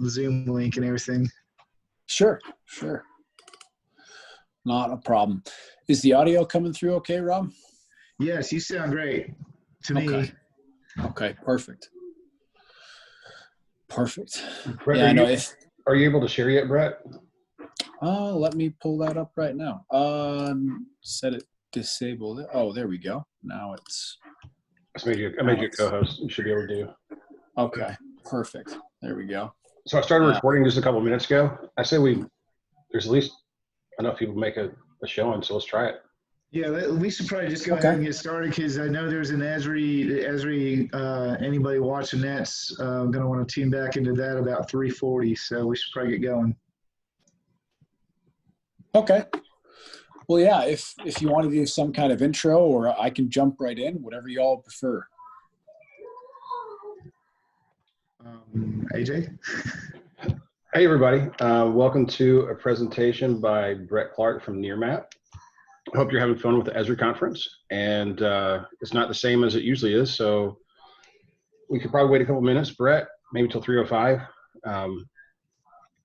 Zoom link and everything. Sure. Not a problem. Is the audio coming through okay, Rob? Yes, you sound great to me. Okay, perfect. Brett, Yeah, are you able to share yet, Brett? Let me pull that up right now. Set it disabled. Oh, there we go. Now it's. I made you a co-host. You should be able to do. Okay, perfect. There we go. So I started recording just a couple of minutes ago. I say there's at least enough people to make a showing, so let's try it. Yeah, we should probably just go ahead and get started because I know there's an Esri. Anybody watching that's going to want to tune back into that about 3:40, so we should probably get going. Okay. Well, yeah, if you want to do some kind of intro, or I can jump right in, whatever you all prefer. AJ? Hey, everybody. Welcome to a presentation by Brett Clark from Nearmap. I hope you're having fun with the Esri conference. And it's not the same as it usually is, so we could probably wait a couple minutes, Brett, maybe till 3:05,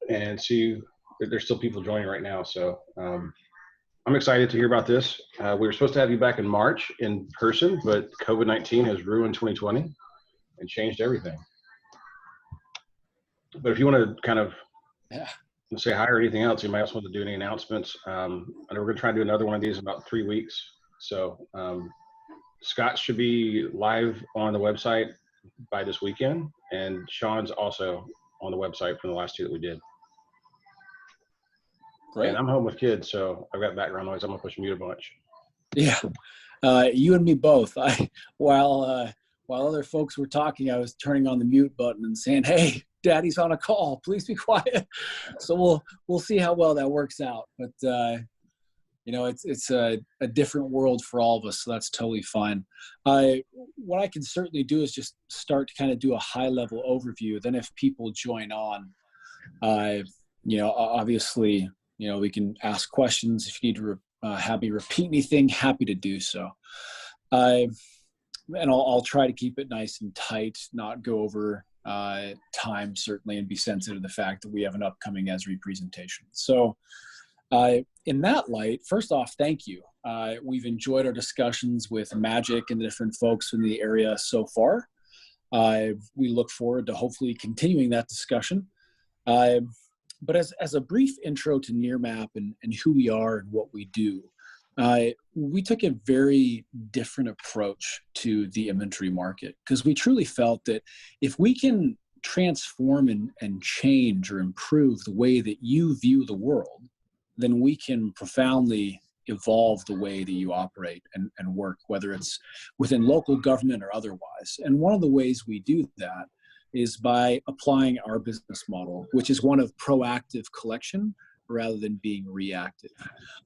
and see if there's still people joining right now. So I'm excited to hear about this. We were supposed to have you back in March in person, but COVID-19 has ruined 2020 and changed everything. But if you want to kind of say hi or anything else, anybody else want to do any announcements? I know we're going to try and do another one of these in about 3 weeks. So Scott should be live on the website by this weekend, and Sean's also on the website from the last two that we did. Great. And I'm home with kids, so I've got background noise. I'm going to push mute a bunch. Yeah, you and me both. While other folks were talking, I was turning on the mute button and saying, "Hey, Daddy's on a call. Please be quiet." So we'll see how well that works out. But it's a different world for all of us, so that's totally fine. What I can certainly do is just start to kind of do a high-level overview. Then, if people join on, obviously, we can ask questions. If you need to have me repeat anything, happy to do so. And I'll try to keep it nice and tight, not go over time certainly, and be sensitive to the fact that we have an upcoming Esri presentation. So in that light, first off, thank you. We've enjoyed our discussions with Magic and the different folks in the area so far. We look forward to hopefully continuing that discussion. But as a brief intro to Nearmap and who we are and what we do, we took a very different approach to the imagery market, because we truly felt that if we can transform and change or improve the way that you view the world, then we can profoundly evolve the way that you operate and work, whether it's within local government or otherwise. And one of the ways we do that is by applying our business model, which is one of proactive collection rather than being reactive.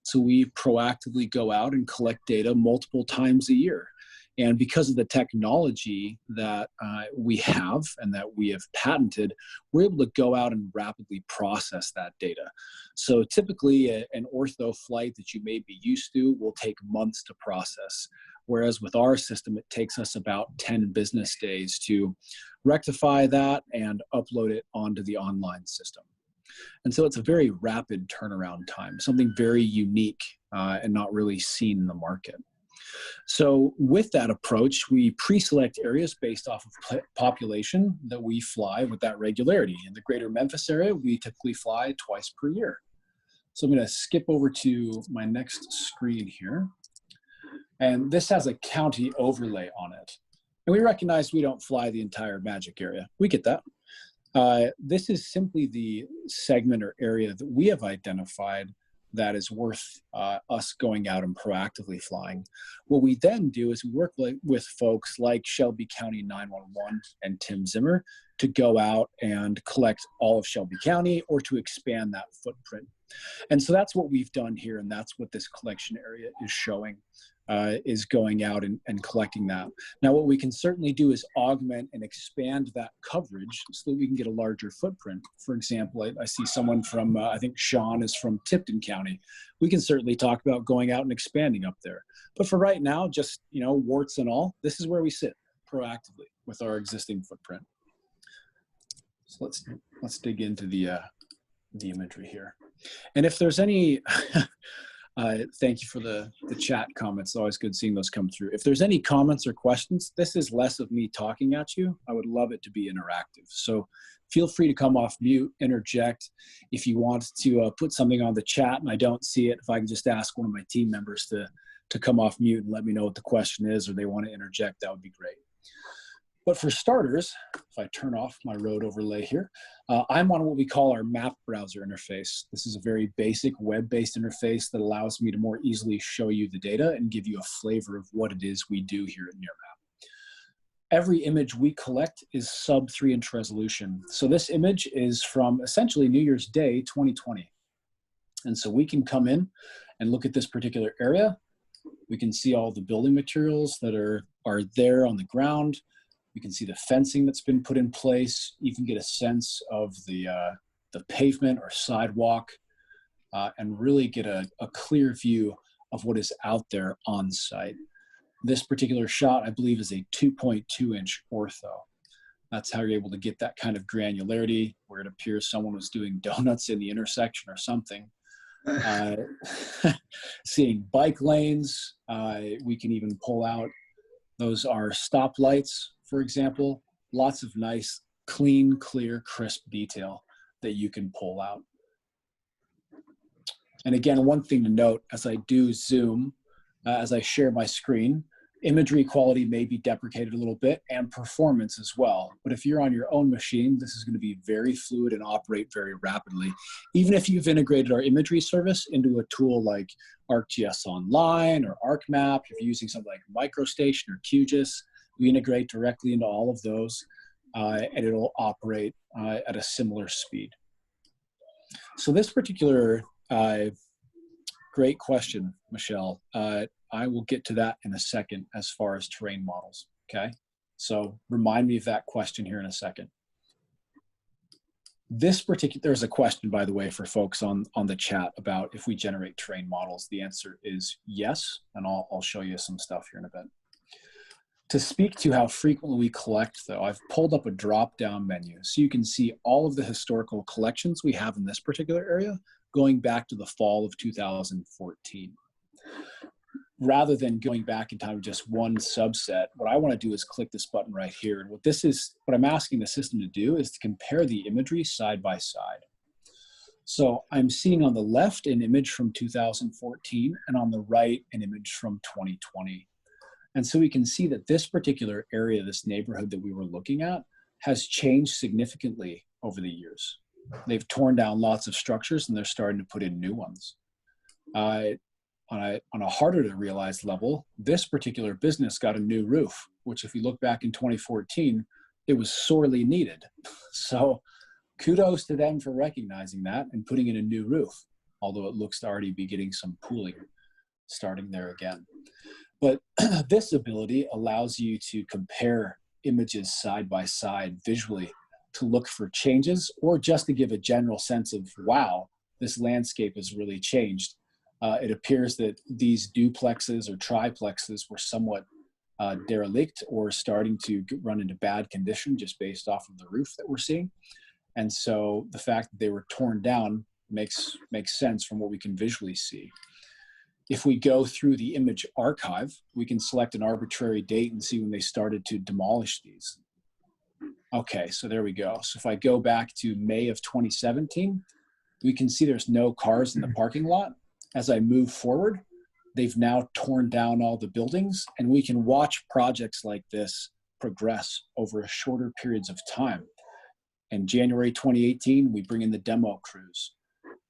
So we proactively go out and collect data multiple times a year. And because of the technology that we have and that we have patented, we're able to go out and rapidly process that data. So typically an ortho flight that you may be used to will take months to process. Whereas with our system, it takes us about 10 business days to rectify that and upload it onto the online system. And so it's a very rapid turnaround time, something very unique and not really seen in the market. So with that approach, we pre-select areas based off of population that we fly with that regularity. In the greater Memphis area, we typically fly twice per year. So I'm going to skip over to my next screen here. And this has a county overlay on it. And we recognize we don't fly the entire Magic area. We get that. This is simply the segment or area that we have identified that is worth us going out and proactively flying. What we then do is we work with folks like Shelby County 911 and Tim Zimmer to go out and collect all of Shelby County or to expand that footprint. And so that's what we've done here, and that's what this collection area is showing. Is going out and collecting that. Now, what we can certainly do is augment and expand that coverage so that we can get a larger footprint. For example, I see someone from, I think Sean is from Tipton County. We can certainly talk about going out and expanding up there. But for right now, just, warts and all, this is where we sit proactively with our existing footprint. So let's dig into the imagery here. And if there's any, thank you for the chat comments. It's always good seeing those come through. If there's any comments or questions, this is less of me talking at you. I would love it to be interactive. So feel free to come off mute, interject. If you want to put something on the chat and I don't see it, if I can just ask one of my team members to come off mute and let me know what the question is, or they want to interject, that would be great. But for starters, if I turn off my road overlay here, I'm on what we call our map browser interface. This is a very basic web-based interface that allows me to more easily show you the data and give you a flavor of what it is we do here at Nearmap. Every image we collect is sub 3-inch resolution. So this image is from essentially New Year's Day 2020. And so we can come in and look at this particular area. We can see all the building materials that are there on the ground. We can see the fencing that's been put in place. You can get a sense of the pavement or sidewalk and really get a clear view of what is out there on site. This particular shot, I believe, is a 2.2-inch ortho. That's how you're able to get that kind of granularity where it appears someone was doing donuts in the intersection or something. Seeing bike lanes, we can even pull out, those are stoplights, for example. Lots of nice, clean, clear, crisp detail that you can pull out. And again, one thing to note, as I do zoom, as I share my screen, imagery quality may be deprecated a little bit and performance as well. But if you're on your own machine, this is going to be very fluid and operate very rapidly. Even if you've integrated our imagery service into a tool like ArcGIS Online or ArcMap, if you're using something like MicroStation or QGIS, we integrate directly into all of those and it'll operate at a similar speed. So this particular, great question, Michelle. I will get to that in a second as far as terrain models, okay? So remind me of that question here in a second. There's a question, by the way, for folks on the chat about if we generate terrain models. The answer is yes, and I'll show you some stuff here in a bit. To speak to how frequently we collect, though, I've pulled up a drop-down menu so you can see all of the historical collections we have in this particular area going back to the fall of 2014. Rather than going back in time with just one subset, what I want to do is click this button right here. And what I'm asking the system to do is to compare the imagery side by side. So I'm seeing on the left an image from 2014 and on the right an image from 2020. And so we can see that this particular area, this neighborhood that we were looking at, has changed significantly over the years. They've torn down lots of structures and they're starting to put in new ones. On a harder to realize level, this particular business got a new roof, which if you look back in 2014, it was sorely needed. So kudos to them for recognizing that and putting in a new roof, although it looks to already be getting some pooling starting there again. But this ability allows you to compare images side by side visually to look for changes or just to give a general sense of, wow, this landscape has really changed. It appears that these duplexes or triplexes were somewhat derelict or starting to run into bad condition just based off of the roof that we're seeing. And so the fact that they were torn down makes sense from what we can visually see. If we go through the image archive, we can select an arbitrary date and see when they started to demolish these. Okay, so there we go. So if I go back to May of 2017, we can see there's no cars in the parking lot. As I move forward, they've now torn down all the buildings, and we can watch projects like this progress over shorter periods of time. In January 2018, we bring in the demo crews.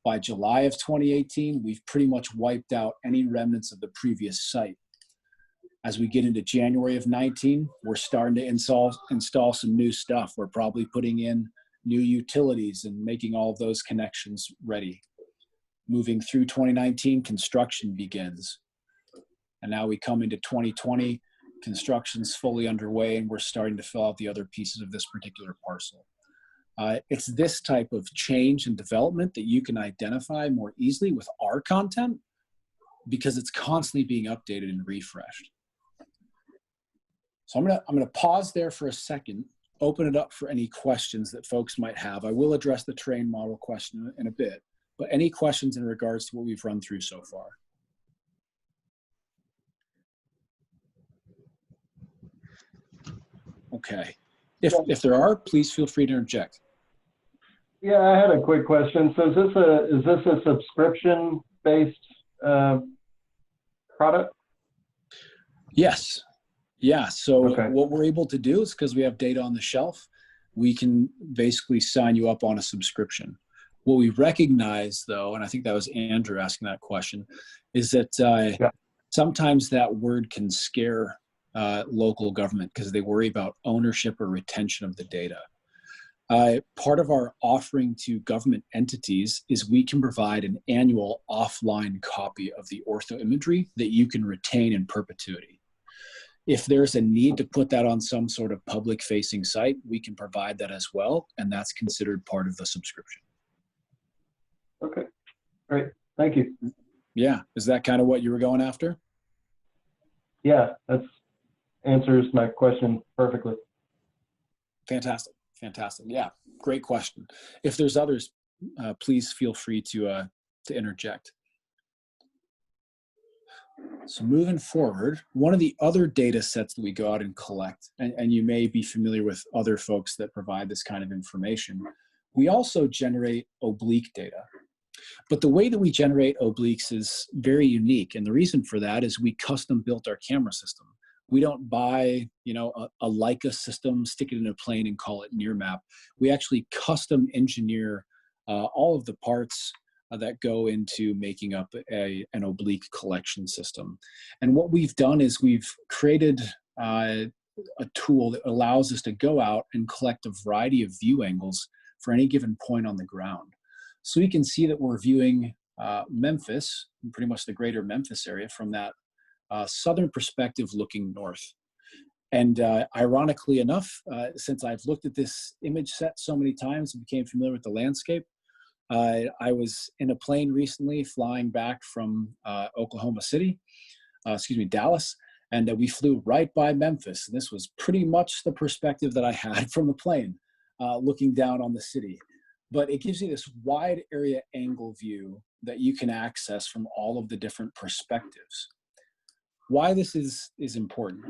By July of 2018, we've pretty much wiped out any remnants of the previous site. As we get into January of 19, we're starting to install some new stuff. We're probably putting in new utilities and making all of those connections ready. Moving through 2019, construction begins. And now we come into 2020, construction's fully underway, and we're starting to fill out the other pieces of this particular parcel. It's this type of change and development that you can identify more easily with our content because it's constantly being updated and refreshed. So I'm gonna pause there for a second open it up for any questions that folks might have. I will address the terrain model question in a bit, but any questions in regards to what we've run through so far? Okay. If there are, please feel free to interject. Yeah, I had a quick question. So is this a subscription-based product? Yes. Yeah. So Okay. what we're able to do is, because we have data on the shelf, we can basically sign you up on a subscription. What we recognize, though, and I think that was Andrew asking that question, is that sometimes that word can scare local government because they worry about ownership or retention of the data. Part of our offering to government entities is we can provide an annual offline copy of the ortho imagery that you can retain in perpetuity. If there's a need to put that on some sort of public-facing site, we can provide that as well, and that's considered part of the subscription. Okay, great. Thank you. Yeah, is that kind of what you were going after? Yeah, that answers my question perfectly. Fantastic, fantastic. Yeah, great question. If there's others, please feel free to interject. So moving forward, one of the other data sets that we go out and collect, and you may be familiar with other folks that provide this kind of information, we also generate oblique data. But the way that we generate obliques is very unique. And the reason for that is we custom built our camera system. We don't buy, you know, a Leica system, stick it in a plane and call it Nearmap. We actually custom engineer all of the parts that go into making up an oblique collection system. And what we've done is we've created a tool that allows us to go out and collect a variety of view angles for any given point on the ground. So we can see that we're viewing Memphis, pretty much the greater Memphis area, from that southern perspective looking north. And ironically enough, since I've looked at this image set so many times and became familiar with the landscape, I was in a plane recently flying back from Dallas, and we flew right by Memphis. And this was pretty much the perspective that I had from the plane, looking down on the city. But it gives you this wide area angle view that you can access from all of the different perspectives. Why this is important.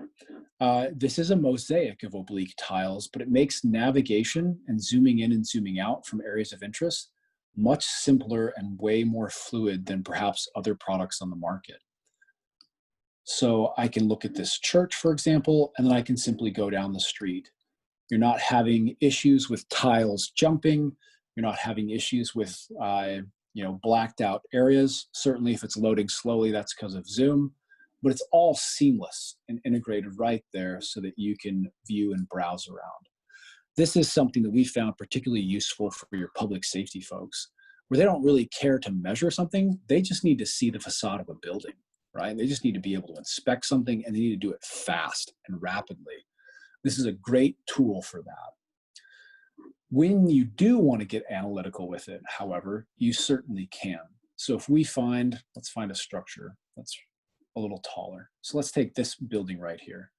This is a mosaic of oblique tiles, but it makes navigation and zooming in and zooming out from areas of interest much simpler and way more fluid than perhaps other products on the market. So I can look at this church, for example, and then I can simply go down the street. You're not having issues with tiles jumping. You're not having issues with blacked out areas. Certainly if it's loading slowly, that's because of Zoom, but it's all seamless and integrated right there so that you can view and browse around. This is something that we found particularly useful for your public safety folks, where they don't really care to measure something. They just need to see the facade of a building, right? They just need to be able to inspect something, and they need to do it fast and rapidly. This is a great tool for that. When you do want to get analytical with it, however, you certainly can. So if we find, let's find a structure that's a little taller. So let's take this building right here.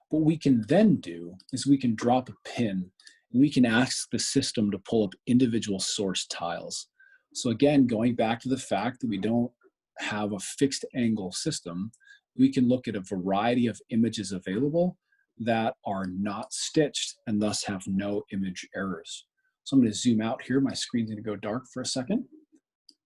What we can then do is we can drop a pin and we can ask the system to pull up individual source tiles. So again, going back to the fact that we don't have a fixed angle system, we can look at a variety of images available that are not stitched and thus have no image errors. So I'm going to zoom out here. My screen's going to go dark for a second.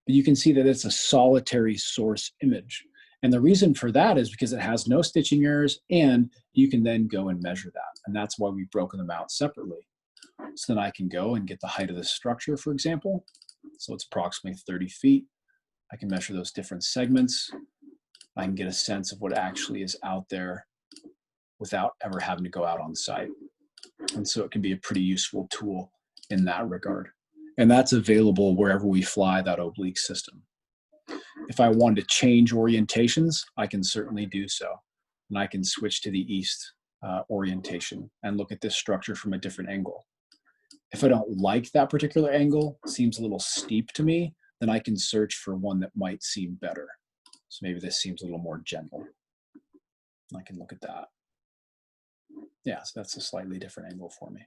But you can see that it's a solitary source image. And the reason for that is because it has no stitching errors, and you can then go and measure that. And that's why we've broken them out separately. So then I can go and get the height of the structure, for example. So it's approximately 30 feet. I can measure those different segments. I can get a sense of what actually is out there without ever having to go out on site. And so it can be a pretty useful tool in that regard. And that's available wherever we fly that oblique system. If I wanted to change orientations, I can certainly do so. And I can switch to the east orientation and look at this structure from a different angle. If I don't like that particular angle, it seems a little steep to me, then I can search for one that might seem better. So maybe this seems a little more gentle. I can look at that. Yeah, so that's a slightly different angle for me.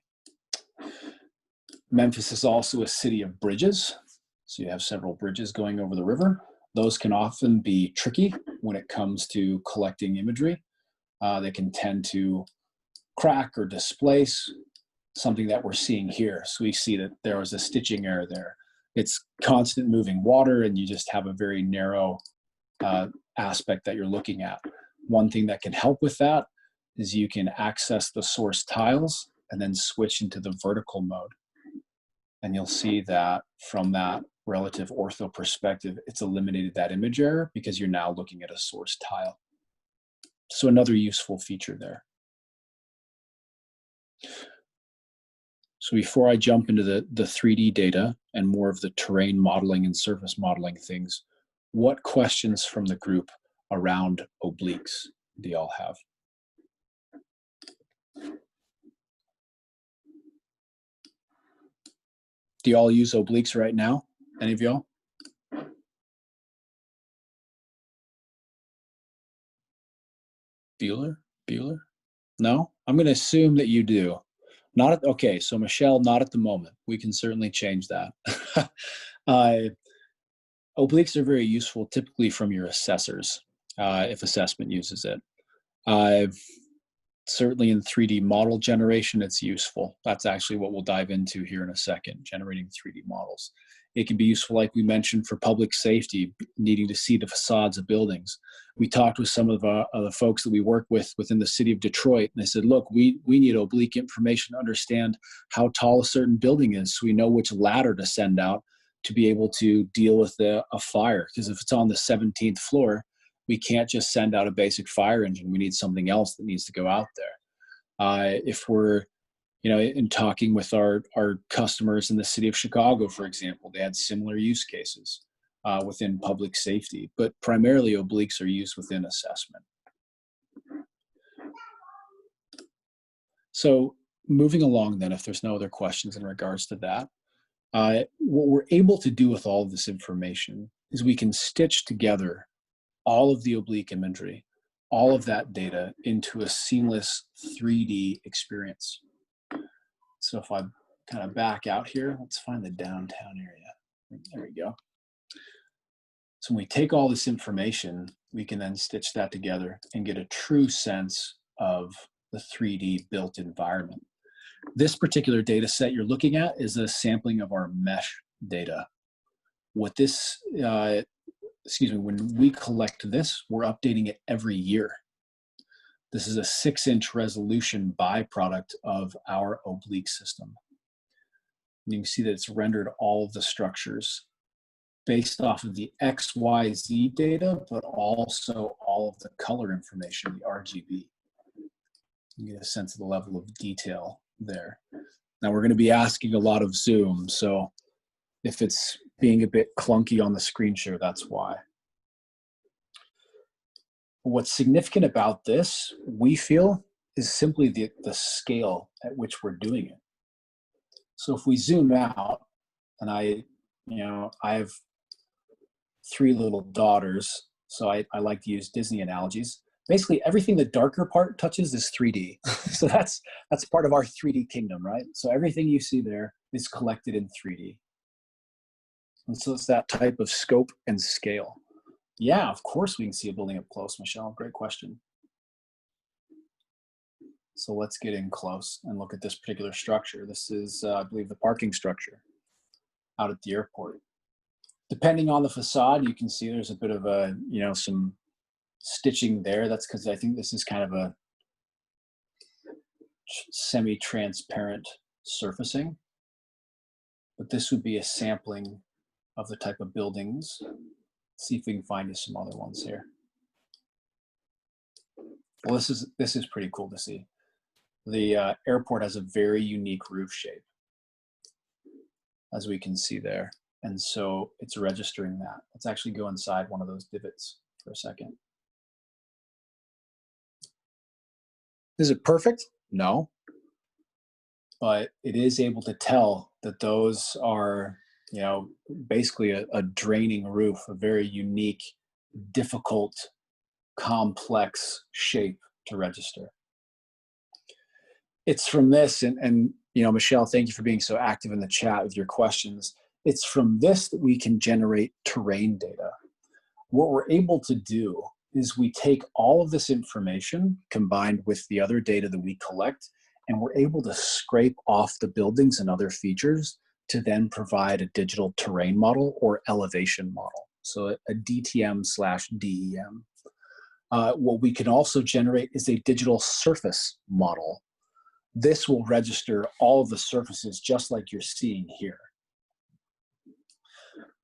Memphis is also a city of bridges. So you have several bridges going over the river. Those can often be tricky when it comes to collecting imagery. They can tend to crack or displace, something that we're seeing here. So we see that there was a stitching error there. It's constant moving water, and you just have a very narrow aspect that you're looking at. One thing that can help with that is you can access the source tiles and then switch into the vertical mode. And you'll see that from that relative ortho perspective, it's eliminated that image error because you're now looking at a source tile. So another useful feature there. So before I jump into the 3D data and more of the terrain modeling and surface modeling things, what questions from the group around obliques do y'all have? Do y'all use obliques right now? Any of y'all? Bueller? No? I'm going to assume that you do. Not at, okay, so Michelle, not at the moment. We can certainly change that. Obliques are very useful typically from your assessors, if assessment uses it. Certainly in 3D model generation, it's useful. That's actually what we'll dive into here in a second, generating 3D models. It can be useful, like we mentioned, for public safety, needing to see the facades of buildings. We talked with some of the folks that we work with within the city of Detroit, and they said, look, we need oblique information to understand how tall a certain building is so we know which ladder to send out to be able to deal with a fire. Because if it's on the 17th floor, we can't just send out a basic fire engine. We need something else that needs to go out there. If we're, in talking with our customers in the city of Chicago, for example, they had similar use cases within public safety, but primarily obliques are used within assessment. So moving along then, if there's no other questions in regards to that, what we're able to do with all of this information is we can stitch together all of the oblique imagery, all of that data into a seamless 3D experience. So if I kind of back out here, let's find the downtown area. There we go. So when we take all this information, we can then stitch that together and get a true sense of the 3D built environment. This particular data set you're looking at is a sampling of our mesh data. What this, when we collect this, we're updating it every year. This is a 6-inch resolution byproduct of our oblique system. And you can see that it's rendered all of the structures based off of the XYZ data, but also all of the color information, the RGB. You get a sense of the level of detail there. Now we're going to be asking a lot of zoom, so if it's being a bit clunky on the screen share, that's why. What's significant about this, we feel, is simply the scale at which we're doing it. So if we zoom out, and I have 3 little daughters, so I like to use Disney analogies. Basically, everything the darker part touches is 3D. So that's part of our 3D kingdom, right? So everything you see there is collected in 3D. And so it's that type of scope and scale. Yeah, of course we can see a building up close, Michelle. Great question. So let's get in close and look at this particular structure. This is, I believe, the parking structure out at the airport. Depending on the facade, you can see there's a bit of a, some stitching there. That's because I think this is kind of a semi-transparent surfacing. But this would be a sampling of the type of buildings. Let's see if we can find you some other ones here. Well, this is pretty cool to see. The airport has a very unique roof shape, as we can see there. And so it's registering that. Let's actually go inside one of those divots for a second. Is it perfect? No. But it is able to tell that those are, basically a draining roof, a very unique, difficult, complex shape to register. It's from this, and you know, Michelle, thank you for being so active in the chat with your questions. It's from this that we can generate terrain data. What we're able to do is we take all of this information combined with the other data that we collect, and we're able to scrape off the buildings and other features to then provide a digital terrain model or elevation model. So a DTM/DEM. What we can also generate is a digital surface model. This will register all of the surfaces just like you're seeing here.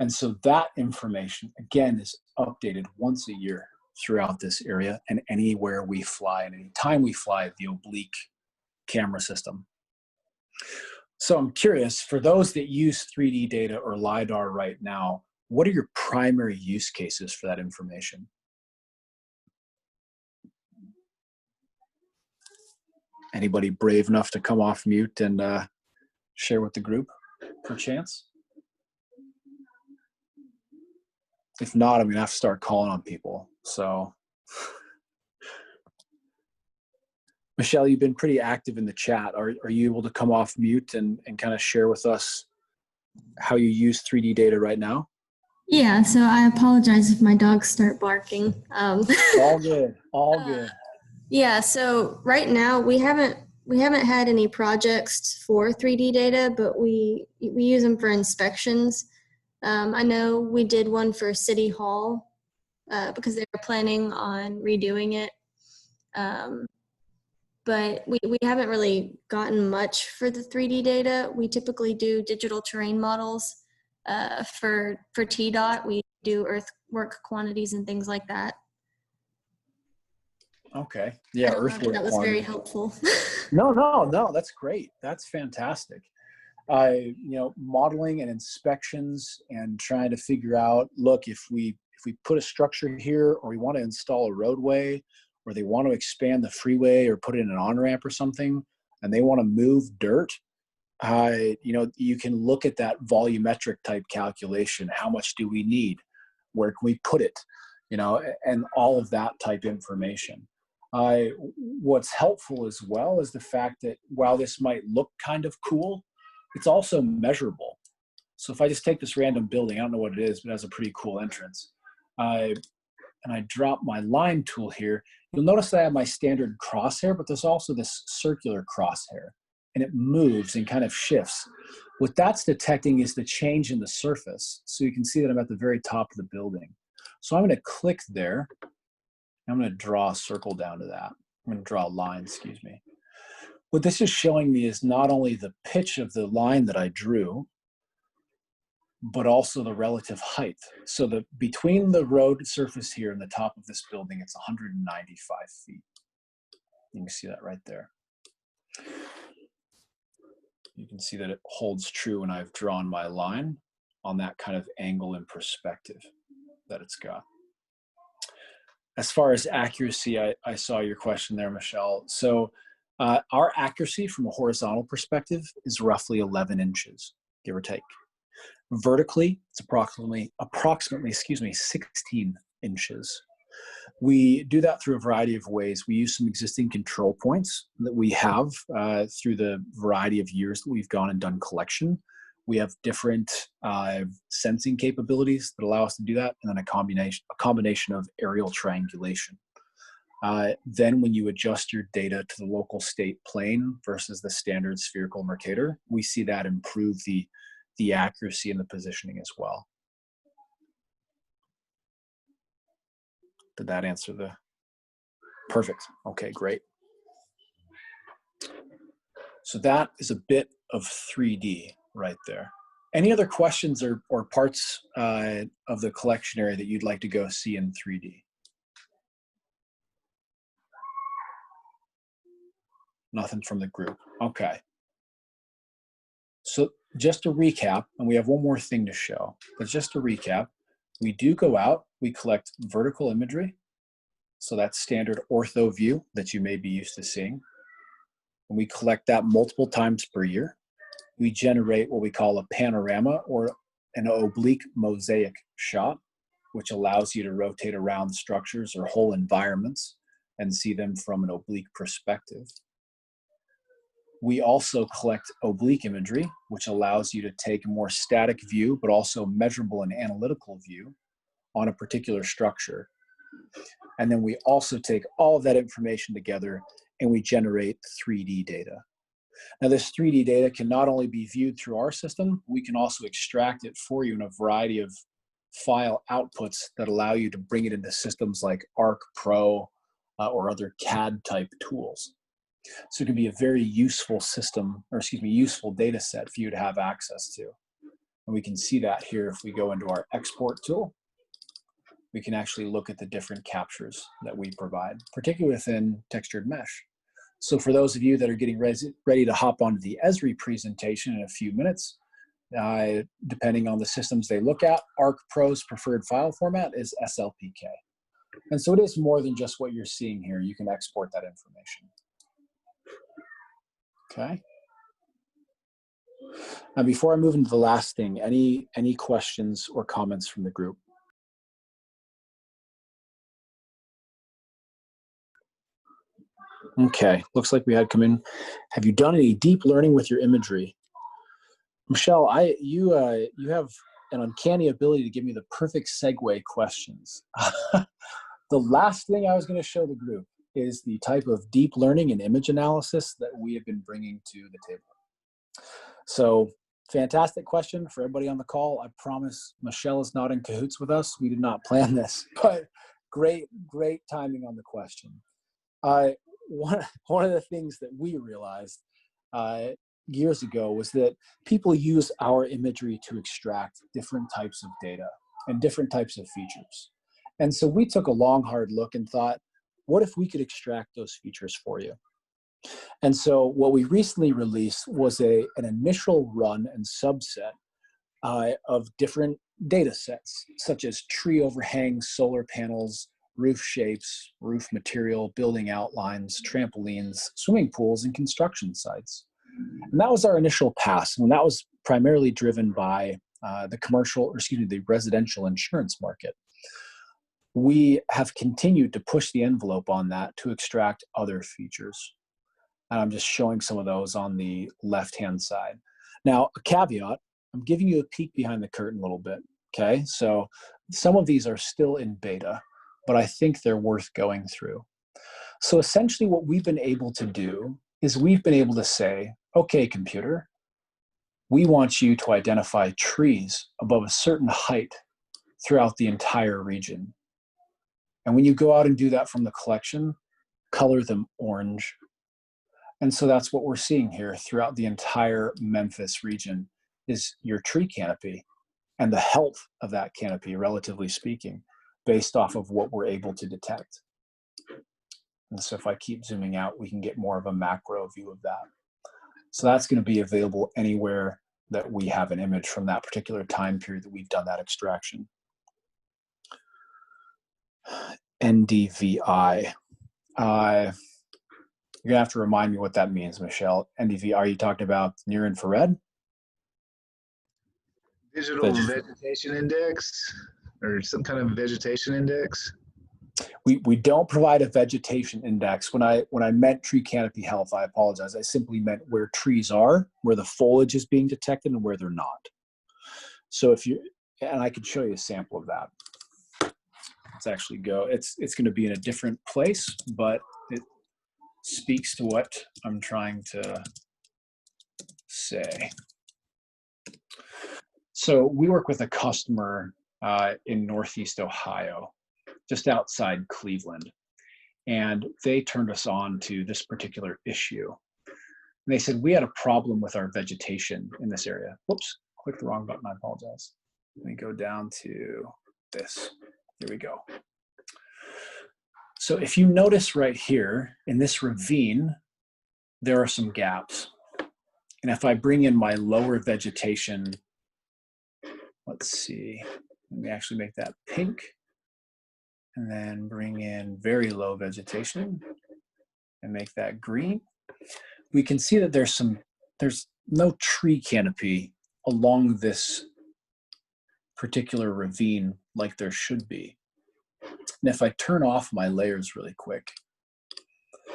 And so that information, again, is updated once a year throughout this area and anywhere we fly and any time we fly the Oblique camera system. So I'm curious, for those that use 3D data or LiDAR right now, what are your primary use cases for that information? Anybody brave enough to come off mute and share with the group, perchance? If not, I'm gonna have to start calling on people. So, Michelle, you've been pretty active in the chat. Are you able to come off mute and kind of share with us how you use 3D data right now? Yeah, so I apologize if my dogs start barking. All good, all good. Yeah, so right now we haven't had any projects for 3D data, but we use them for inspections. I know we did one for City Hall because they were planning on redoing it. But we haven't really gotten much for the 3D data. We typically do digital terrain models for TDOT. We do earthwork quantities and things like that. Okay. Yeah, earthwork. That was very helpful. No, that's great. That's fantastic. You know, modeling and inspections and trying to figure out, look, if we put a structure here, or we want to install a roadway, or they want to expand the freeway or put in an on-ramp or something, and they want to move dirt, you know, you can look at that volumetric type calculation. How much do we need? Where can we put it? You know, and all of that type information. What's helpful as well is the fact that while this might look kind of cool, it's also measurable. So if I just take this random building, I don't know what it is, but it has a pretty cool entrance. And I drop my line tool here, you'll notice that I have my standard crosshair, but there's also this circular crosshair, and it moves and kind of shifts. What that's detecting is the change in the surface. So you can see that I'm at the very top of the building. So I'm going to click there. I'm going to draw a circle down to that. I'm going to draw a line, excuse me. What this is showing me is not only the pitch of the line that I drew, but also the relative height. So between the road surface here and the top of this building, it's 195 feet. You can see that right there. You can see that it holds true when I've drawn my line on that kind of angle and perspective that it's got. As far as accuracy, I saw your question there, Michelle. So our accuracy from a horizontal perspective is roughly 11 inches, give or take. Vertically, it's approximately 16 inches. We do that through a variety of ways. We use some existing control points that we have through the variety of years that we've gone and done collection. We have different sensing capabilities that allow us to do that, and then a combination of aerial triangulation. Then when you adjust your data to the local state plane versus the standard spherical Mercator, we see that improve the accuracy and the positioning as well. Did that answer the? Perfect. Okay, great. So that is a bit of 3D right there. Any other questions or parts of the collection area that you'd like to go see in 3D? Nothing from the group. Okay. So just to recap, and we have one more thing to show, but just to recap, we do go out, we collect vertical imagery. So that's standard ortho view that you may be used to seeing. And we collect that multiple times per year. We generate what we call a panorama or an oblique mosaic shot, which allows you to rotate around structures or whole environments and see them from an oblique perspective. We also collect oblique imagery, which allows you to take a more static view, but also measurable and analytical view on a particular structure. And then we also take all of that information together and we generate 3D data. Now, this 3D data can not only be viewed through our system, we can also extract it for you in a variety of file outputs that allow you to bring it into systems like ArcPro or other CAD type tools. So it can be a very useful system, or excuse me, useful data set for you to have access to. And we can see that here if we go into our export tool. We can actually look at the different captures that we provide, particularly within textured mesh. So for those of you that are getting ready to hop onto the Esri presentation in a few minutes, depending on the systems they look at, ArcPro's preferred file format is SLPK. And so it is more than just what you're seeing here. You can export that information. Okay. Now, before I move into the last thing, any questions or comments from the group? Okay, looks like we had come in. Have you done any deep learning with your imagery? Michelle, you have an uncanny ability to give me the perfect segue questions. The last thing I was going to show the group is the type of deep learning and image analysis that we have been bringing to the table. So, fantastic question for everybody on the call. I promise Michelle is not in cahoots with us. We did not plan this, but great timing on the question. One of the things that we realized years ago was that people use our imagery to extract different types of data and different types of features. And so we took a long, hard look and thought, what if we could extract those features for you? And so what we recently released was an initial run and subset of different data sets, such as tree overhangs, solar panels, roof shapes, roof material, building outlines, trampolines, swimming pools, and construction sites. And that was our initial pass, and that was primarily driven by the residential insurance market. We have continued to push the envelope on that to extract other features. And I'm just showing some of those on the left-hand side. Now, a caveat, I'm giving you a peek behind the curtain a little bit, okay? So some of these are still in beta, but I think they're worth going through. So essentially what we've been able to do is we've been able to say, okay, computer, we want you to identify trees above a certain height throughout the entire region. And when you go out and do that from the collection, color them orange. And so that's what we're seeing here throughout the entire Memphis region is your tree canopy and the health of that canopy, relatively speaking, based off of what we're able to detect. And so if I keep zooming out, we can get more of a macro view of that. So that's going to be available anywhere that we have an image from that particular time period that we've done that extraction. NDVI. You're gonna have to remind me what that means, Michelle. NDVI, are you talking about near infrared? Digital vegetation index or some kind of vegetation index? We don't provide a vegetation index. When I meant tree canopy health, I apologize. I simply meant where trees are, where the foliage is being detected and where they're not. So and I can show you a sample of that. Let's actually go, it's going to be in a different place, but it speaks to what I'm trying to say. So we work with a customer in Northeast Ohio, just outside Cleveland, and they turned us on to this particular issue. And they said, we had a problem with our vegetation in this area. Whoops, clicked the wrong button, I apologize. Let me go down to this. Here we go. So if you notice right here in this ravine, there are some gaps. And if I bring in my lower vegetation, let's see, let me actually make that pink and then bring in very low vegetation and make that green. We can see that there's no tree canopy along this particular ravine like there should be. And if I turn off my layers really quick,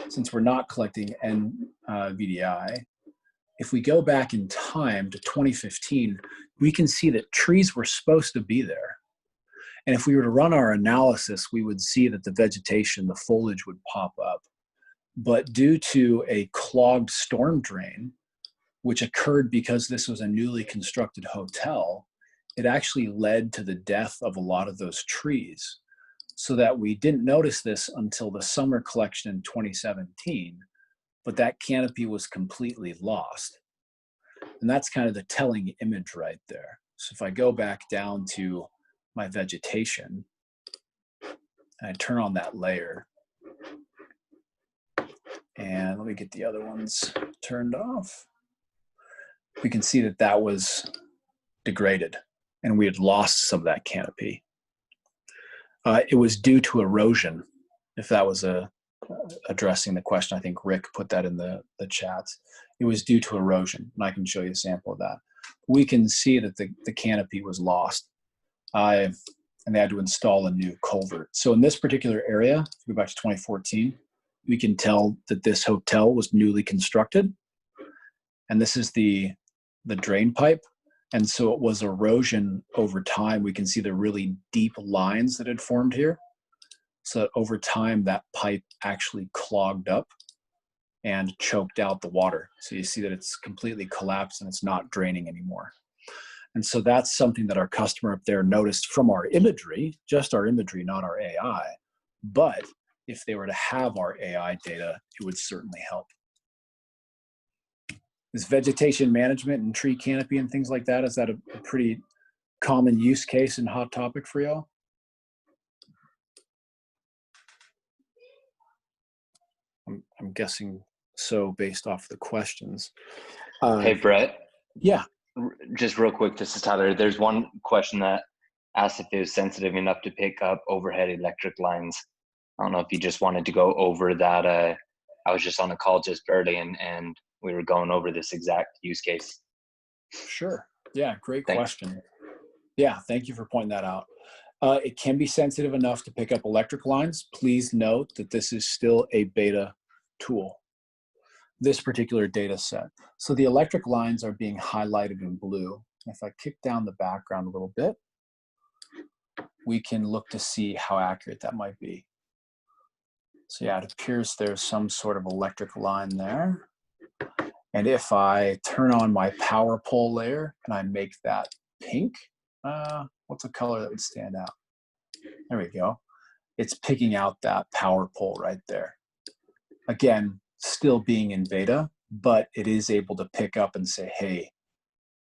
since we're not collecting NVDI, if we go back in time to 2015, we can see that trees were supposed to be there. And if we were to run our analysis, we would see that the vegetation, the foliage would pop up. But due to a clogged storm drain, which occurred because this was a newly constructed hotel, it actually led to the death of a lot of those trees. So that we didn't notice this until the summer collection in 2017, but that canopy was completely lost. And that's kind of the telling image right there. So if I go back down to my vegetation, and I turn on that layer, and let me get the other ones turned off, we can see that that was degraded and we had lost some of that canopy. It was due to erosion, if that was addressing the question. I think Rick put that in the chats. It was due to erosion, and I can show you a sample of that. We can see that the canopy was lost, and they had to install a new culvert. So in this particular area, if we go back to 2014, we can tell that this hotel was newly constructed, and this is the drain pipe. And so it was erosion over time. We can see the really deep lines that had formed here. So over time, that pipe actually clogged up and choked out the water. So you see that it's completely collapsed and it's not draining anymore. And so that's something that our customer up there noticed from our imagery, just our imagery, not our AI. But if they were to have our AI data, it would certainly help. Is vegetation management and tree canopy and things like that, is that a pretty common use case and hot topic for y'all? I'm guessing so based off the questions. Hey, Brett. Yeah. Just real quick, this is Tyler. There's one question that asked if it was sensitive enough to pick up overhead electric lines. I don't know if you just wanted to go over that. I was just on a call just early and we were going over this exact use case. Sure. Yeah, great question. Yeah, thank you for pointing that out. It can be sensitive enough to pick up electric lines. Please note that this is still a beta tool, this particular data set. So the electric lines are being highlighted in blue. If I kick down the background a little bit, we can look to see how accurate that might be. So yeah, it appears there's some sort of electric line there. And if I turn on my power pole layer and I make that pink, what's a color that would stand out? There we go. It's picking out that power pole right there. Again, still being in beta, but it is able to pick up and say, hey,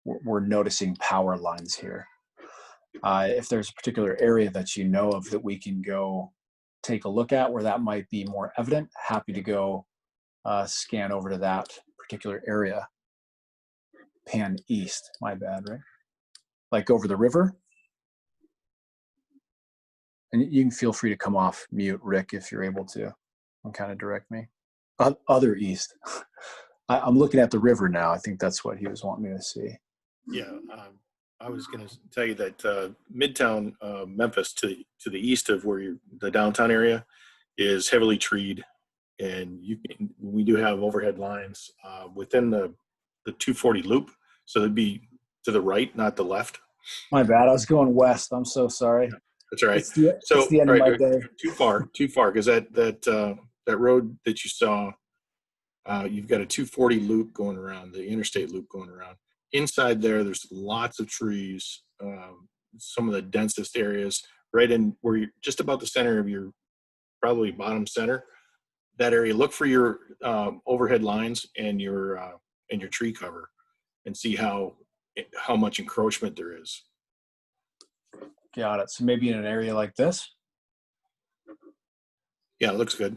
we're noticing power lines here. If there's a particular area that you know of that we can go take a look at where that might be more evident, happy to go scan over to that particular area. Pan east, my bad, right? Like over the river. And you can feel free to come off mute, Rick, if you're able to, and kind of direct me. Other east. I'm looking at the river now. I think that's what he was wanting me to see. Yeah, I was going to tell you that Midtown Memphis to the east of where the downtown area is heavily treed, and we do have overhead lines within the 240 loop, so it'd be to the right, not the left. My bad. I was going west. I'm so sorry. That's all right. It's the end of my day. Too far, because that road that you saw, you've got a 240 loop going around, the interstate loop going around. Inside there's lots of trees, some of the densest areas, right in where you're just about the center of your, probably bottom center, that area. Look for your overhead lines and your tree cover, and see how much encroachment there is. Got it. So maybe in an area like this? Yeah, it looks good.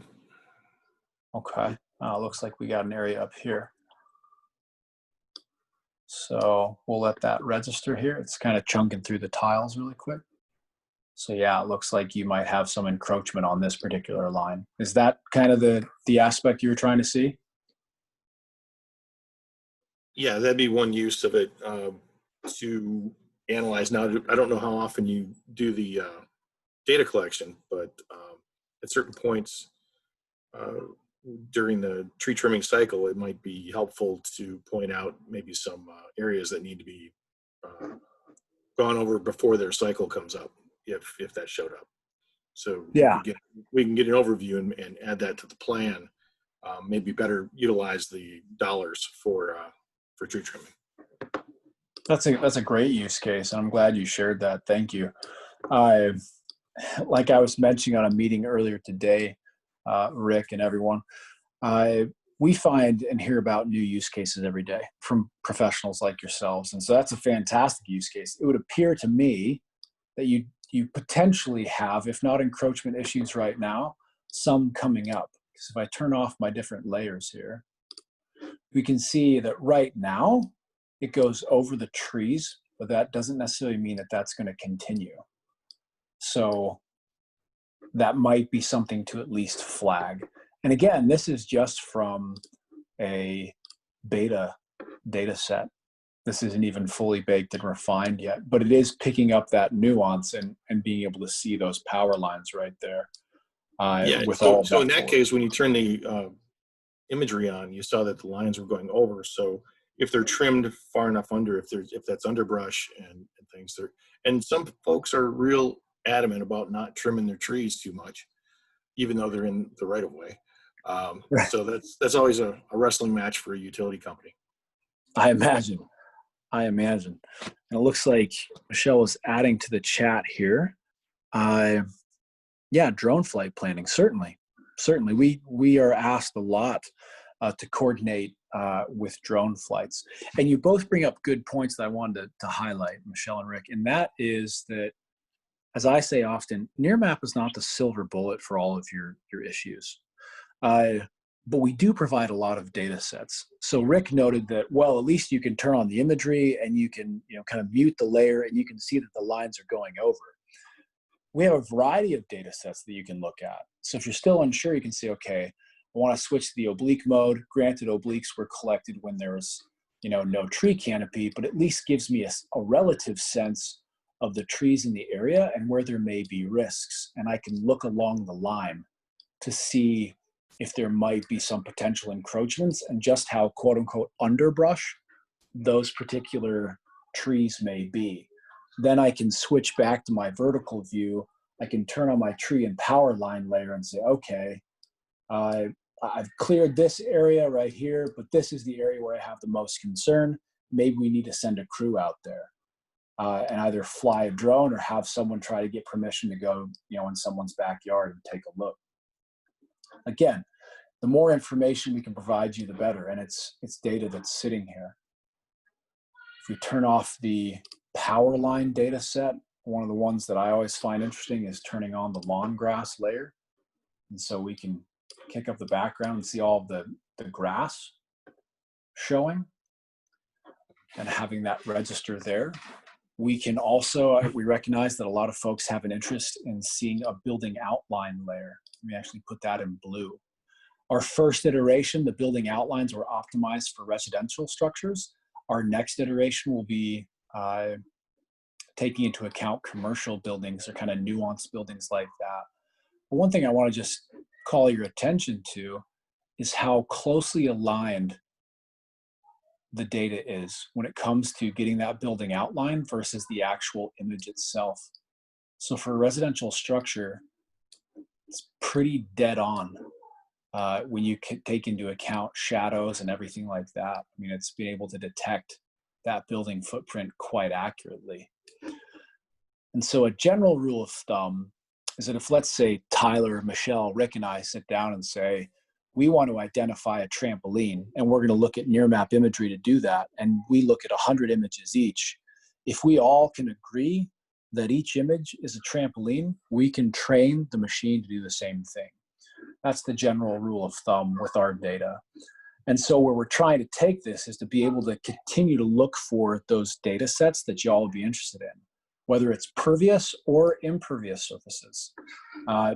Okay. Looks like we got an area up here. So we'll let that register here. It's kind of chunking through the tiles really quick. So yeah, it looks like you might have some encroachment on this particular line. Is that kind of the aspect you were trying to see? Yeah, that'd be one use of it to analyze. Now, I don't know how often you do the data collection, but at certain points, during the tree trimming cycle, it might be helpful to point out maybe some areas that need to be gone over before their cycle comes up, if that showed up. So Yeah. we can get an overview and add that to the plan. Maybe better utilize the dollars for tree trimming. That's a great use case. I'm glad you shared that. Thank you. Like I was mentioning on a meeting earlier today, Rick and everyone, we find and hear about new use cases every day from professionals like yourselves. And so that's a fantastic use case. It would appear to me that you potentially have, if not encroachment issues right now, some coming up. Because if I turn off my different layers here, we can see that right now it goes over the trees, but that doesn't necessarily mean that that's going to continue. So that might be something to at least flag. And again, this is just from a beta data set. This isn't even fully baked and refined yet, but it is picking up that nuance and being able to see those power lines right there. So in that case, when you turn the imagery on, you saw that the lines were going over. So if they're trimmed far enough under, if that's underbrush and things, and some folks are real adamant about not trimming their trees too much, even though they're in the right of way. So that's always a wrestling match for a utility company. I imagine. And it looks like Michelle is adding to the chat here. Yeah, drone flight planning, certainly. We are asked a lot to coordinate with drone flights. And you both bring up good points that I wanted to highlight, Michelle and Rick, and that is that, as I say often, Nearmap is not the silver bullet for all of your issues. But we do provide a lot of data sets. So Rick noted that, well, at least you can turn on the imagery and you can, kind of mute the layer and you can see that the lines are going over. We have a variety of data sets that you can look at. So if you're still unsure, you can say, okay, I want to switch to the oblique mode. Granted, obliques were collected when there was, no tree canopy, but at least gives me a relative sense of the trees in the area and where there may be risks. And I can look along the line to see if there might be some potential encroachments and just how quote unquote underbrush those particular trees may be. Then I can switch back to my vertical view. I can turn on my tree and power line layer and say, okay, I've cleared this area right here, but this is the area where I have the most concern. Maybe we need to send a crew out there and either fly a drone or have someone try to get permission to go, in someone's backyard and take a look. Again, the more information we can provide you, the better. And it's data that's sitting here. If we turn off the power line data set, one of the ones that I always find interesting is turning on the lawn grass layer. And so we can kick up the background and see all of the grass showing and having that register there. We can also, we recognize that a lot of folks have an interest in seeing a building outline layer. We actually put that in blue. Our first iteration, the building outlines were optimized for residential structures. Our next iteration will be taking into account commercial buildings or kind of nuanced buildings like that. But one thing I want to just call your attention to is how closely aligned the data is when it comes to getting that building outline versus the actual image itself. So for a residential structure, it's pretty dead on when you take into account shadows and everything like that. I mean, it's been able to detect that building footprint quite accurately. And so a general rule of thumb is that if, let's say, Tyler, Michelle, Rick, and I sit down and say, we want to identify a trampoline, and we're going to look at Nearmap imagery to do that, and we look at 100 images each. If we all can agree that each image is a trampoline, we can train the machine to do the same thing. That's the general rule of thumb with our data. And so where we're trying to take this is to be able to continue to look for those data sets that y'all would be interested in, whether it's pervious or impervious surfaces,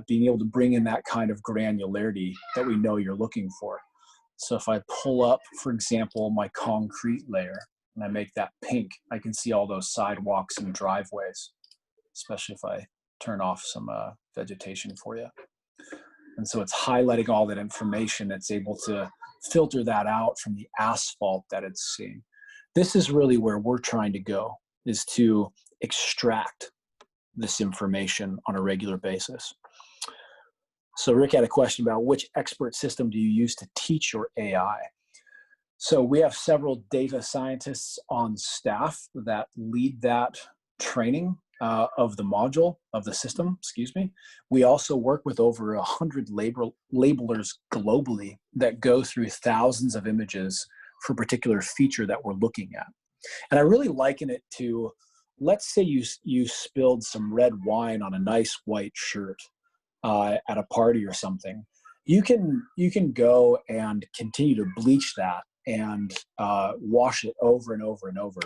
being able to bring in that kind of granularity that we know you're looking for. So if I pull up, for example, my concrete layer and I make that pink, I can see all those sidewalks and driveways, especially if I turn off some vegetation for you. And so it's highlighting all that information. It's able to filter that out from the asphalt that it's seeing. This is really where we're trying to go, is to extract this information on a regular basis. So Rick had a question about which expert system do you use to teach your AI? So we have several data scientists on staff that lead that training of the module, of the system, excuse me. We also work with over 100 labelers globally that go through thousands of images for a particular feature that we're looking at. And I really liken it to, let's say you spilled some red wine on a nice white shirt at a party or something. You can go and continue to bleach that and wash it over and over and over.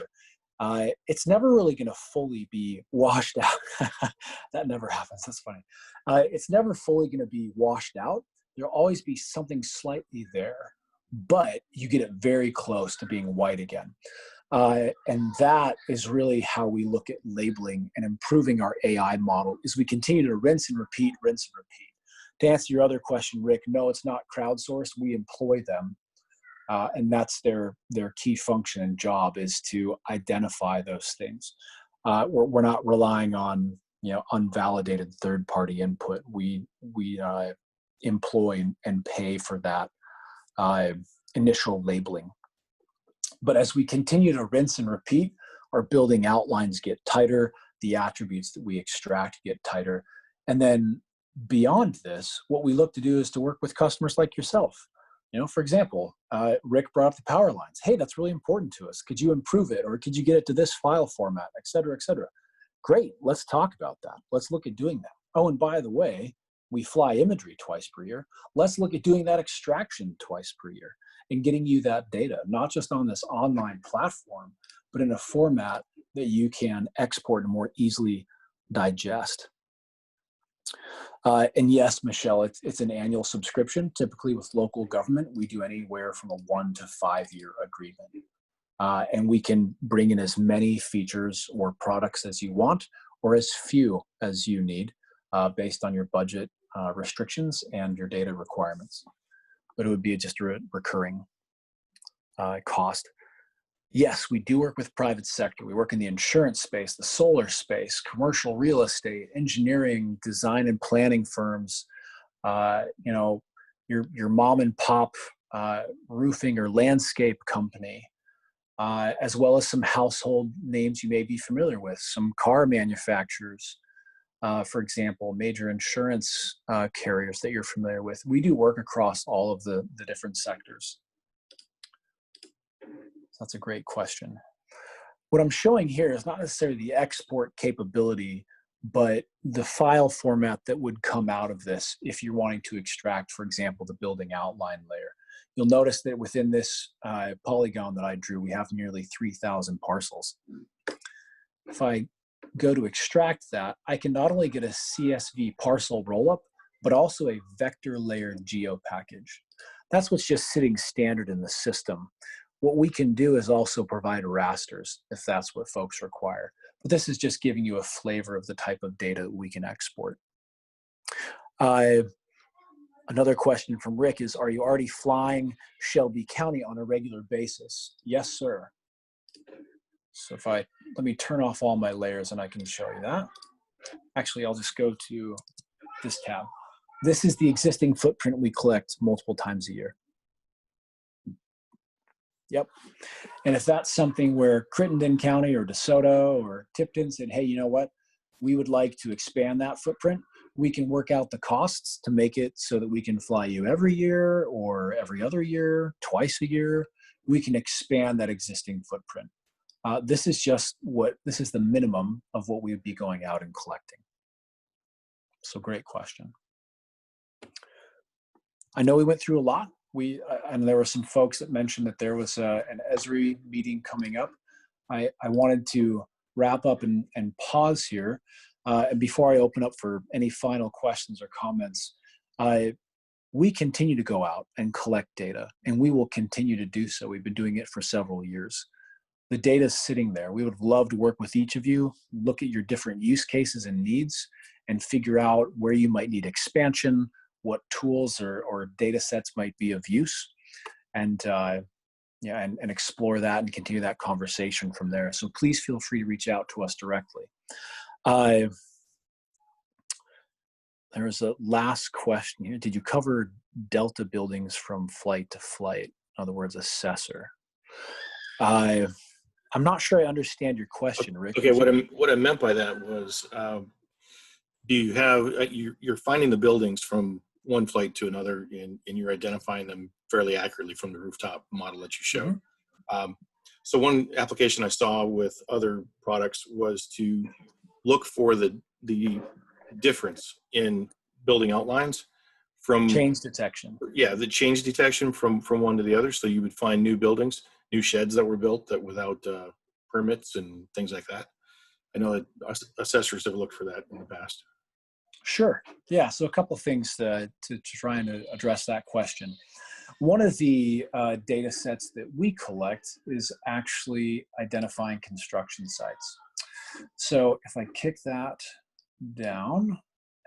It's never really going to fully be washed out. That never happens. That's funny. It's never fully going to be washed out. There'll always be something slightly there, but you get it very close to being white again. And that is really how we look at labeling and improving our AI model, is we continue to rinse and repeat, rinse and repeat. To answer your other question, Rick, no, it's not crowdsourced. We employ them. And that's their key function and job, is to identify those things. We're not relying on unvalidated third-party input. We employ and pay for that initial labeling. But as we continue to rinse and repeat, our building outlines get tighter, the attributes that we extract get tighter. And then beyond this, what we look to do is to work with customers like yourself. For example, Rick brought up the power lines. Hey, that's really important to us. Could you improve it? Or could you get it to this file format, et cetera, et cetera? Great, let's talk about that. Let's look at doing that. Oh, and by the way, we fly imagery twice per year. Let's look at doing that extraction twice per year and getting you that data, not just on this online platform, but in a format that you can export and more easily digest. And yes, Michelle, it's an annual subscription. Typically with local government, we do anywhere from a 1 to 5 year agreement. And we can bring in as many features or products as you want, or as few as you need, based on your budget restrictions and your data requirements. But it would be just a recurring cost. Yes, we do work with private sector. We work in the insurance space, the solar space, commercial real estate, engineering, design and planning firms, your mom and pop roofing or landscape company, as well as some household names you may be familiar with, some car manufacturers, for example, major insurance carriers that you're familiar with. We do work across all of the different sectors. That's a great question. What I'm showing here is not necessarily the export capability, but the file format that would come out of this if you're wanting to extract, for example, the building outline layer. You'll notice that within this polygon that I drew, we have nearly 3,000 parcels. If I go to extract that, I can not only get a CSV parcel rollup, but also a vector layered geo package. That's what's just sitting standard in the system. What we can do is also provide rasters if that's what folks require. But this is just giving you a flavor of the type of data we can export. Another question from Rick is, are you already flying Shelby County on a regular basis? Yes, sir. So let me turn off all my layers and I can show you that. Actually, I'll just go to this tab. This is the existing footprint we collect multiple times a year. Yep. And if that's something where Crittenden County or DeSoto or Tipton said, hey, you know what, we would like to expand that footprint, we can work out the costs to make it so that we can fly you every year or every other year, twice a year. We can expand that existing footprint. This is the minimum of what we would be going out and collecting. So great question. I know we went through a lot. And there were some folks that mentioned that there was an Esri meeting coming up. I wanted to wrap up and pause here. And before I open up for any final questions or comments, we continue to go out and collect data, and we will continue to do so. We've been doing it for several years. The data is sitting there. We would love to work with each of you, look at your different use cases and needs, and figure out where you might need expansion, what tools or data sets might be of use, and and explore that and continue that conversation from there. So please feel free to reach out to us directly. There was a last question here. Did you cover Delta buildings from flight to flight? In other words, assessor. I'm not sure I understand your question, Rick. Okay, what I meant by that was, do you have, you're finding the buildings from one flight to another, and you're identifying them fairly accurately from the rooftop model that you showed. So one application I saw with other products was to look for the difference in building outlines from change detection. Yeah, the change detection from one to the other. So you would find new buildings, new sheds that were built that without permits and things like that. I know that assessors have looked for that in the past. Sure. Yeah. So a couple of things to try and address that question. One of the data sets that we collect is actually identifying construction sites. So if I kick that down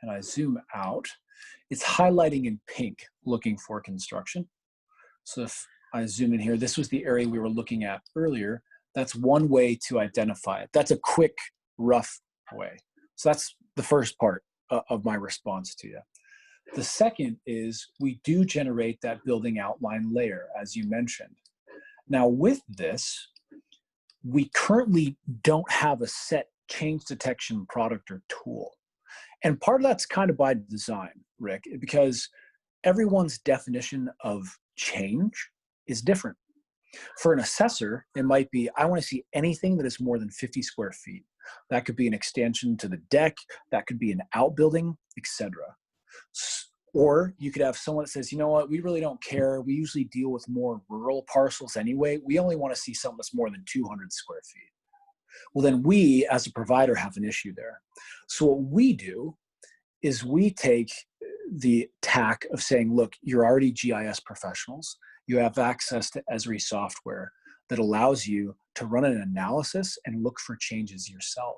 and I zoom out, it's highlighting in pink, looking for construction. So if I zoom in here, this was the area we were looking at earlier. That's one way to identify it. That's a quick, rough way. So that's the first part of my response to you. The second is we do generate that building outline layer, as you mentioned. Now with this, we currently don't have a set change detection product or tool. And part of that's kind of by design, Rick, because everyone's definition of change is different. For an assessor, it might be, I want to see anything that is more than 50 square feet. That could be an extension to the deck, that could be an outbuilding, etc. Or you could have someone that says, you know what, we really don't care. We usually deal with more rural parcels anyway. We only want to see something that's more than 200 square feet. Well, then we, as a provider, have an issue there. So what we do is we take the tack of saying, look, you're already GIS professionals. You have access to Esri software that allows you to run an analysis and look for changes yourself.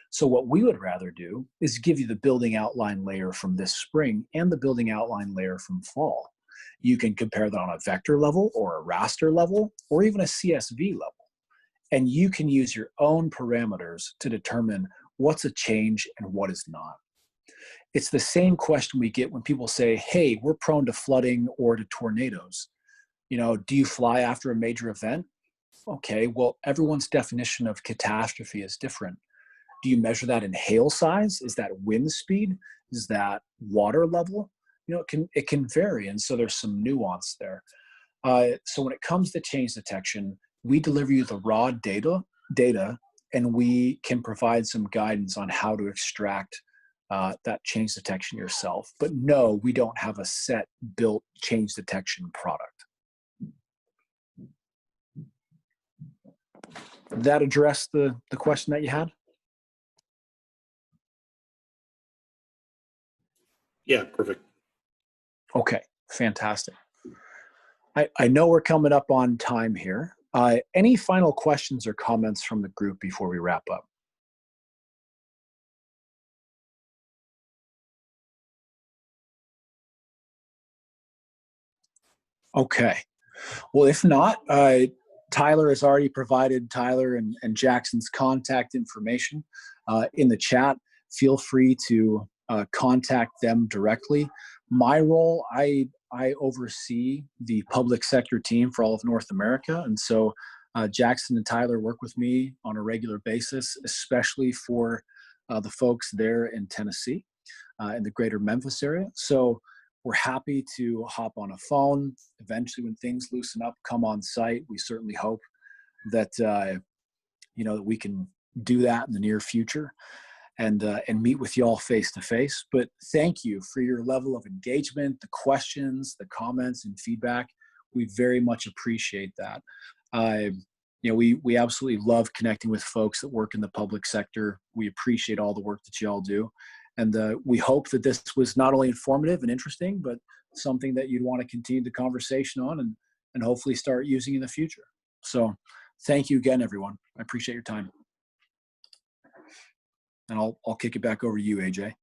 So what we would rather do is give you the building outline layer from this spring and the building outline layer from fall. You can compare that on a vector level or a raster level or even a CSV level. And you can use your own parameters to determine what's a change and what is not. It's the same question we get when people say, hey, we're prone to flooding or to tornadoes. You know, do you fly after a major event? Okay, well, everyone's definition of catastrophe is different. Do you measure that in hail size? Is that wind speed? Is that water level? You know, it can vary, and so there's some nuance there. So when it comes to change detection, we deliver you the raw data, and we can provide some guidance on how to extract that change detection yourself. But no, we don't have a set built change detection product. Did that address the question that you had? Yeah, perfect. Okay, fantastic. I know we're coming up on time here. Any final questions or comments from the group before we wrap up? Okay. Well, if not, Tyler has already provided Tyler and Jackson's contact information in the chat. Feel free to contact them directly. My role, I oversee the public sector team for all of North America. And so Jackson and Tyler work with me on a regular basis, especially for the folks there in Tennessee, in the greater Memphis area. So we're happy to hop on a phone. Eventually, when things loosen up, come on site. We certainly hope that, you know, that we can do that in the near future and meet with y'all face to face. But thank you for your level of engagement, the questions, the comments, and feedback. We very much appreciate that. You know, we absolutely love connecting with folks that work in the public sector. We appreciate all the work that y'all do. And we hope that this was not only informative and interesting, but something that you'd want to continue the conversation on and hopefully start using in the future. So thank you again, everyone. I appreciate your time. And I'll kick it back over to you, AJ.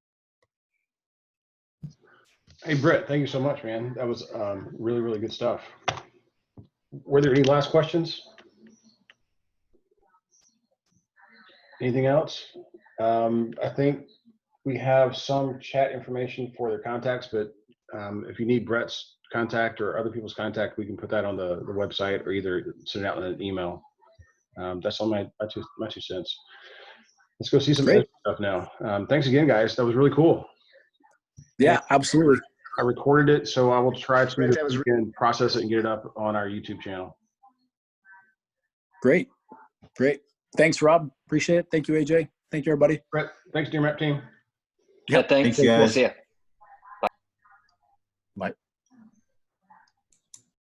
Hey, Brett, thank you so much, man. That was really, really good stuff. Were there any last questions? Anything else? I think we have some chat information for their contacts, but if you need Brett's contact or other people's contact, we can put that on the website or either send it out in an email. That's all my two cents. Let's go see some Great. stuff now. Thanks again, guys. That was really cool. Yeah, absolutely. I recorded it, so I will try to Brett, that was process it and get it up on our YouTube channel. Great. Thanks, Rob. Appreciate it. Thank you, AJ. Thank you, everybody. Brett, thanks, Nearmap team. Yeah, thanks. Thanks, guys. We'll see ya. Bye.